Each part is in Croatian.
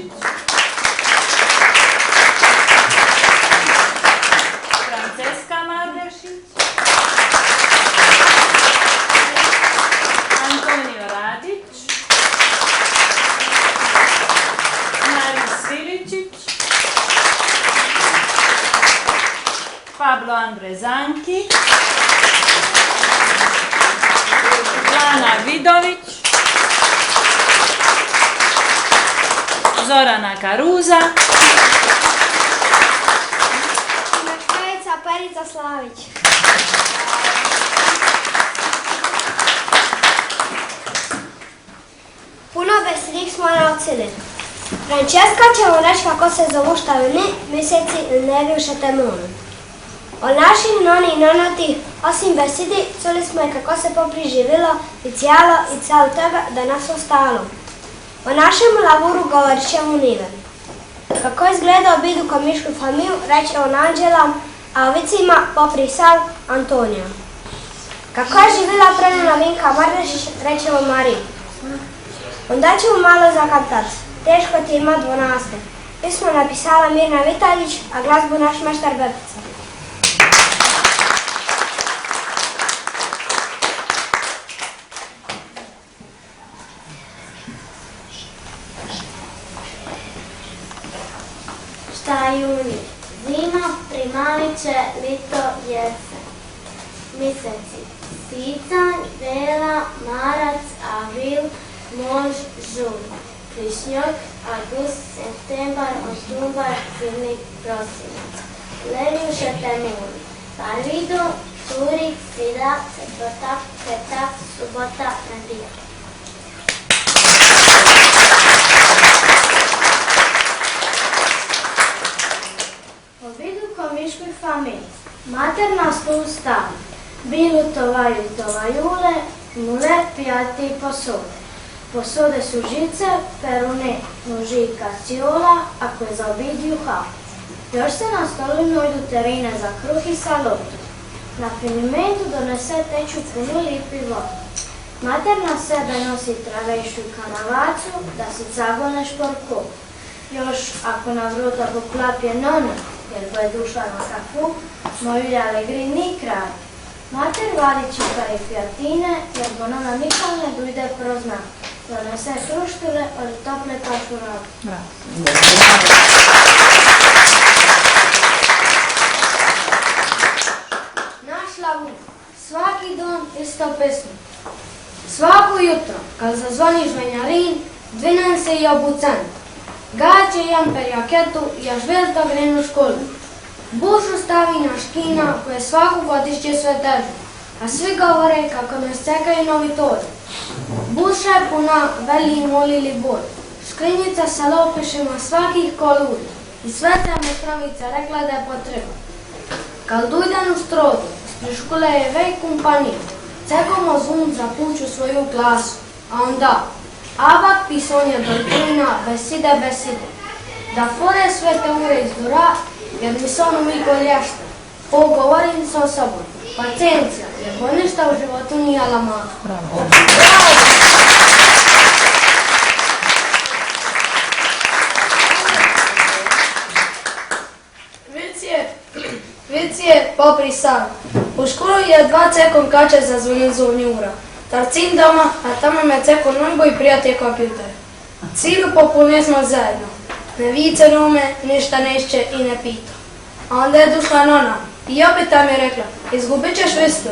Mardešić, Franceska Mardešić, Antonio Radić, Maris Filičić, Pablo Andrezanki, Lana Vidović, Zorana Karuza, Meškajica Perica Slavić. Puno besedih smo naučili. Francesca će vam reći kako se zovu štavini, mjeseci i nevi u Šatemunu. O naših noni i nonoti, osim besedi, čuli smo i kako se popriživilo i cijelo i cijelo tebe da nas ostalo. O našem lavuru govorit će mu Niven. Kako izgleda obidu komišku familiju, reće on Anđela, a ovicima poprisal Antonija. Kako je živjela prenena Vinka Mardešić, reće on Mariju. Onda ćemo malo zakantat. Teško ti ima 12. Pismo napisala Mirna Vitaljić, a glazbu naš meštar Bepica. Šta juni, zima, primaliće, lito, jesen. Mjeseci, sicanj, vela, marac, avril, mož, žulj. Krišnjok, august, septembar, oktobar, zimnik, prosinac. Levi u Šatemunu. Parvido, turik, sreda, četvrtak, petak, subota, nedjelja. Komiškoj familiji. Mater na stolu stavi. Bilu tovaju tovajule, mule, pijati i posode. Posode su žice, perune, noži i kaciola, ako je za obidju hap. Još se na stolu nojdu terine za kruh i salotu. Na finimentu donese teču punu lipi vodu. Mater na sebe nosi travešu i kanavacu, da se cagone šporku. Još ako na vrota poklapje nona, jer bo je došla na kafu, moju Allegri ni kraj. Mater vadi čipare i pijatine, jer bo nona nikad ne dojde kroz nas. Donese kruštule od tople pašurave. Naš lavur, svaki don isto pesmu. Svako jutro, kad zazvoni žvenjarin, dvinem se i obucen. Gaće jamper jaketu i až velika grenu u školu. Bušu stavi na škina koje svaku godišće sve teže, a svi govore kako nas čekaju novi tori. Buša je puna, veli i molili boj. Škrinjica sa lopišima svakih koluri i sveta metrovica rekla da je potreba. Kad dojden u strodu, ispred škole je vej kompaniju, čekamo zvon za puću svoju klasu, a onda Avak pisonja dolpina, beside, da fore sve teure iz dura, jer mi se ono mi golješta. Pogovorim sa osobom, pacijencija, jer bo ništa u životu nije lama. Bravo! Vic je poprisal. U školu je 2 cekom kače za zvonizov njura. Tarcin doma, a tamo me ceko najbolj prijatelj kompjuter. Cilu popolne smo zajedno. Ne vice rume, ništa nešće i ne pita. A onda je došla nona i opet tam je rekla, izgubit ćeš vistu.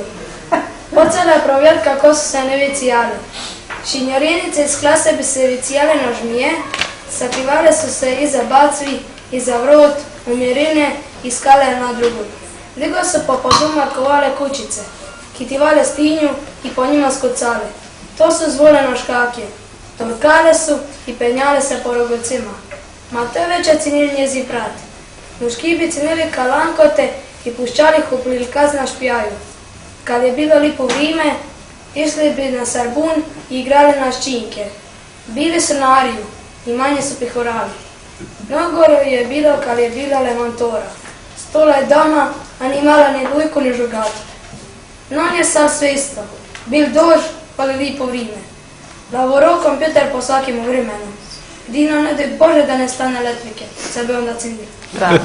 Počela je provjeriti kako su se ne vicijali. Šinjorinice iz klase bi se vicijale na žmije, sakrivale su se iza bacvi, iza vrot, umjerine i skale na drugu. Ligo su po poduma kovale kućice, kitivale stinju i po njima skucale. To su zvole na škake. Torkale su i penjale se po rogocima. Ma to je već cenili njezi brat. Muški bi cenili kalankote i puščali ih u prilikaz na špijaju. Kad je bilo lipo vrijeme, išli bi na Sarbun i igrali na ščinke. Bili su na Ariju i manje su pihorali. Mnogoro je bilo kad je bila Levantora. Stola je doma, a ni mala ni lujku ni žugatu. Non je sad sve isto. Bil dož, pa li lipo vrijeme. Lavoro kompjuter po svakim vremenu. Dino, ne daj Bože da ne stane elektrike, sebe onda cindira. Bravo.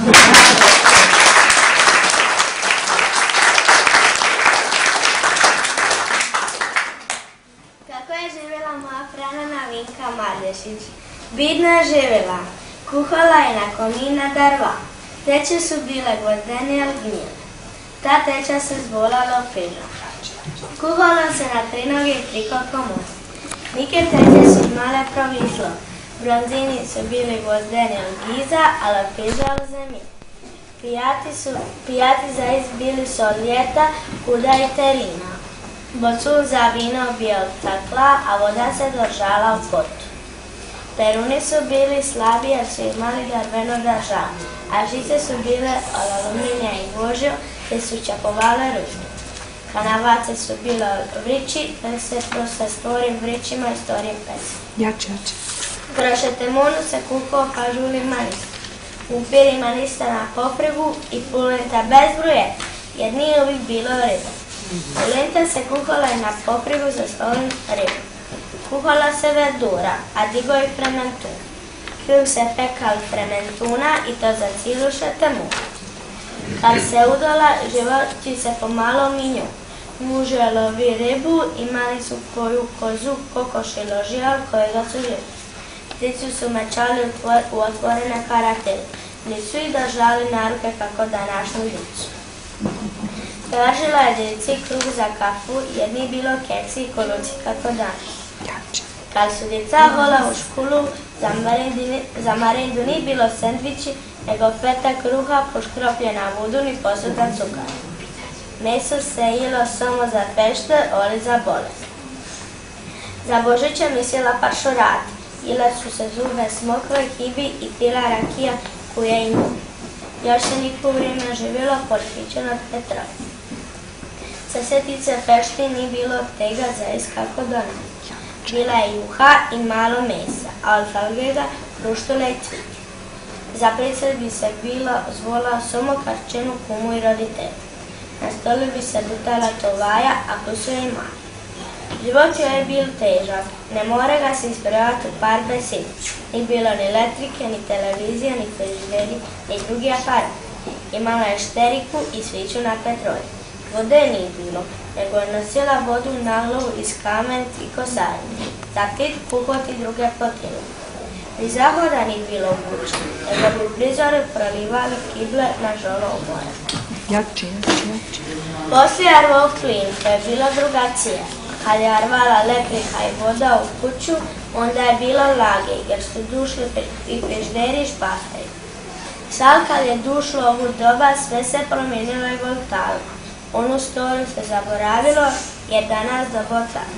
Kako je živjela moja pranana Vinka Mardešić? Bidno je živjela, kuhala je na komina drva. Teče su bile gvozdene ili gnjile. Ta teča se zvola Lopiža. Kuhalo se na trinogi i prikoko most. Nike teče su male provislo. Bronzini su bili gvozdeni od giza, a Lopiža od zemlje. Pijati zaiz bili su od ljeta, kuda i terina. Bocul za vino bio od stakla, a voda se držala u potu. Peruni su bili slabi jer su imali drveno držav, a žice su bile od aluminija i gvožđa te su čapovale ružne. Kanavace su bile od vrići, te se prosta stvorim vrićima i stvorim pesom. Jače. Kroz šetemonu se kukao pažuli manis. U pirima lista na poprigu i pulenta bezbruje, jer nije uvijek bilo riba. Pulenta se kuhala i na poprigu za stolom ribu. Kuhala se verdura, a digo i frementuna. Kruh se pekal frementuna i to za cijelu šetemunu. Kad se udola, životinje se pomalo minju. Muže lovi ribu, imali su koju kozu, kokoš i ložijal kojega su živi. Pticu su mečali u otvorene karatele. Nisu ih držali na ruke kako današnju djecu. Tražila je djeci kruh za kafu, jer nije bilo keksi i koluci kako danas. Kad su djeca vola u školu, za marendu nije bilo sendviči, nego feta kruha poškropljena vodu ni posuda cukara. Meso se jelo samo za pešte, oli za bolest. Za Božić je mislila paršurati. Jele su se zube smokve, kibi i pila rakija kuja i nju. Još se niko vrijeme živjelo potpičeno od Petrovi. Sesetice pešti nije bilo tega za iskako donati. Bila je juha i malo mesa, a od falgega kruštule i cvijeće. Za prisred bi se bilo zvola samo karčenu kumu i roditelju. Na stolu bi se butala tovaja, a kusu je i mali. Život joj je bil težak, ne more ga se isprevati u par besed. Ni bilo ni elektrike, ni televizije, ni frižideri, ni drugi aparat. Imala je šteriku i sviću na petrolju. Vode nije bilo, nego je nosila vodu na glavu iz kamen i kosarine. Za pit kuhoti druge potrebe. Ni zahoda nije bilo vuče, nego bi prizori prolivali kible na žolo oboje. Jače. Poslije arvao plin, to je bilo drugačije. Kad je arvala elektrika i voda u kuću, onda je bilo lage, jer su dušli i frižideri i špahari. Sad kad je dušlo ovu doba, sve se promijenilo i voltalo. Onu storiju se zaboravilo, jer danas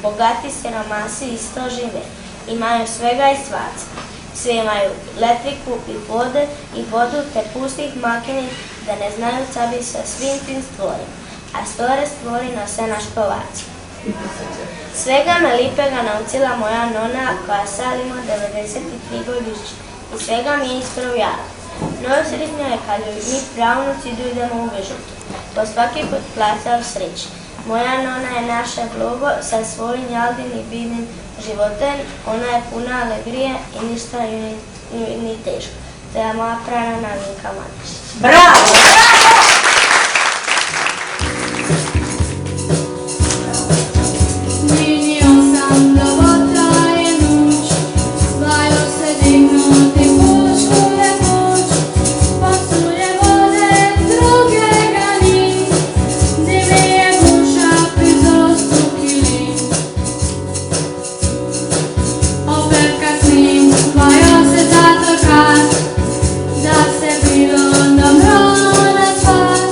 bogati siromasi isto žive. Imaju svega i svaca. Svi imaju elektriku i vodu te pustih makini da ne znaju šta bi sa svim tim stvorima. A store stvori nose na škovaci. Svega me lipega naučila moja nona koja sad ima 93 godišnje i svega mi je ispravljala. Najsretnija je kad joj mi pravnuci idemo u Bežutu. Po svaki put plaća u sreći. Moja nona je naše blogo sa svojim jaldim i bidnim životem. Ona je puna alegrije i ništa joj ni teško. To je moja pranana Vinka Mardešić. Bravo! Minio sam da potraje noć, zvajo se dignuti pušku nemoć, posluje vode drugega ni, zimi je muša pri zostu kilin. Opet s njim zvajo se zato kad, da se bilo dobro na svat.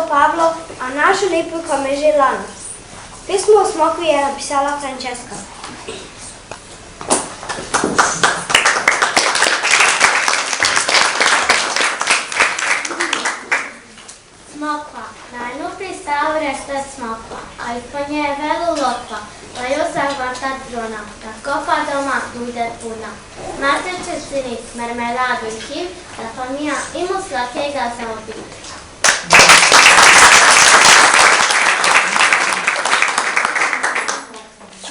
Pavlo, a našu lipu Komeži Lana. Pismo o smokvi je napisala Francesca. Smokva. Najlupi stavre je smokva, a ispod nje je velu lotva, da ju zahvatat bruna, da kopa doma bude puna. Mater će sinit mermeladu i hiv, da famija imu slatega za obitelj.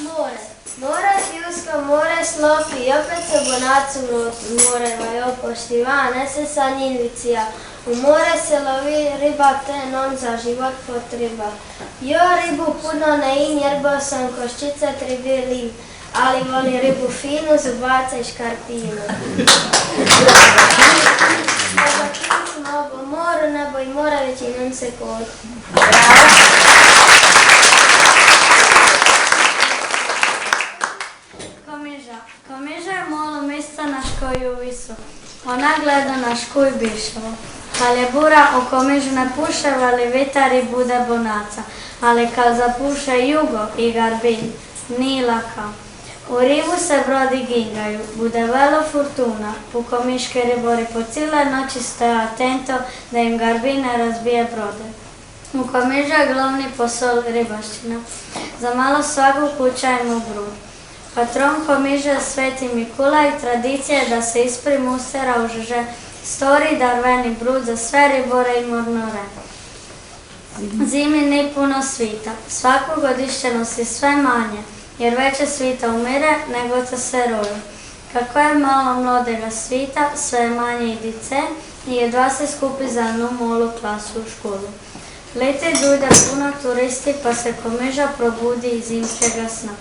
More. More Sivsko, more slopi, i opet se bonacu more, a opoštivane se sa njinvicija. U more se lovi riba, te non za život potreba. Jo ribu puno ne in, jer sam koščice tribilim, ali volim ribu finu, zubaca i škarpinu. Moru, nebo i mora većinom se kod. Komiža je malo mista na škoju visu. Ona gleda na škuj bišovo. Kad je bura u komižu ne puše, vali vitar i bude bonaca. Ali kad zapuše jugo i garbin, ni laka. U ribu se brodi gingaju, bude velo fortuna. U komiške ribori po cijele noći stoje atento da im garbine razbije brode. U komižu je glavni posol ribaština. Za malo svaku kuća ima brud. Patron komiže je Sveti Mikula i tradicija je da se ispri musera užiže stori darveni brud za sve ribore i mornore. Zimi ni puno svita, svako godište nosi sve manje, jer veće svita umire nego to se roju. Kako je malo mlodega svita, sve je manje idice i jedva se skupi za jednu molu klasu u školu. Leti dojde puno turisti pa se komiža probudi iz zimskega sna.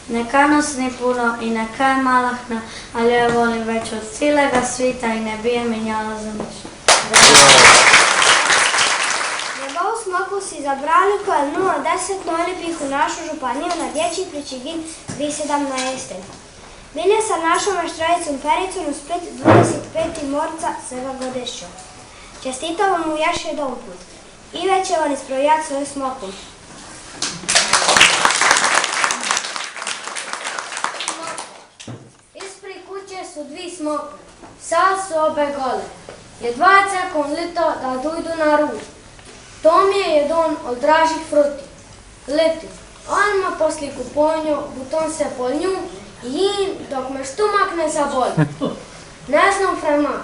Neka nos ni puno i neka je malahna, ali ja volim već od cijelega svita i ne bi je menjala za ništa. Njegovu smokvu si zabrali koja je 0,10 najlepih u našu županiju na dječji Pričigin 2017. Milje sa našom meštrajicom Pericom u Split 25. morca svega godešću. Čestitamo mu još jedan put. I već će on ispravljati svoju smokvu. Ispred kuće su dvi smokve, sad su obe gole. Jedva čekam lito da dojdu na rud. To mi je jedan od dražih fruti. Leti, odmah poslije kuponju, buton se polnju i dok me štumak ne zaboli. Ne znam freman.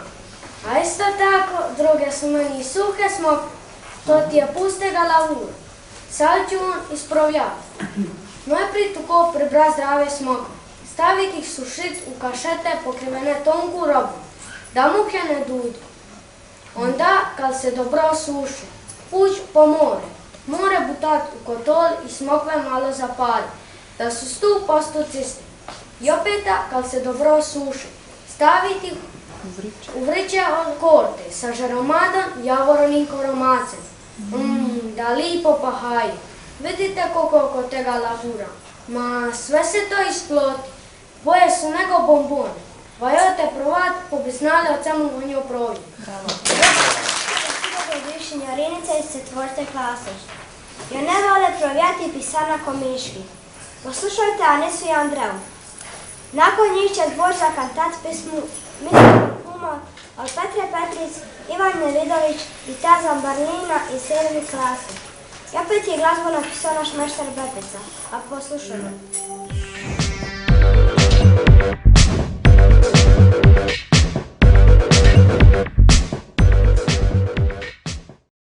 A isto tako, druge su meni suhe smokve, to ti je pustega lavura. Sad ću on ispravljati. Najprije tuko pribra zdrave smokve. Staviti ih sušit u kašete pokrivene tonku robu, da muke ne dojdu. Onda, kad se dobro suši, uć po more. More butat u kotol i smokve malo zapali, da su 100% čisti. I opeta, kad se dobro suši, staviti ih u vriće od korte sa žaromadom i javoronim koromacem. Da lipo pahaju. Vidite koliko tega lavura. Ma sve se to isploti. Boje su nego bombone. Vajote provat, pa bi znali o čemu o nju provi. Bravo. Signiorinica iz četvrte klase. Jo ne vole provjati pisana komiški. Poslušajte Anisu i Andreju. Nakon njih će zbor za kantat pismu Mislimo Kuma od Petre Petric, Ivan Nevidović i Tazan Barlina iz 7. klase. I opet je glazbu napisao naš meštar Betica. A poslušajmo.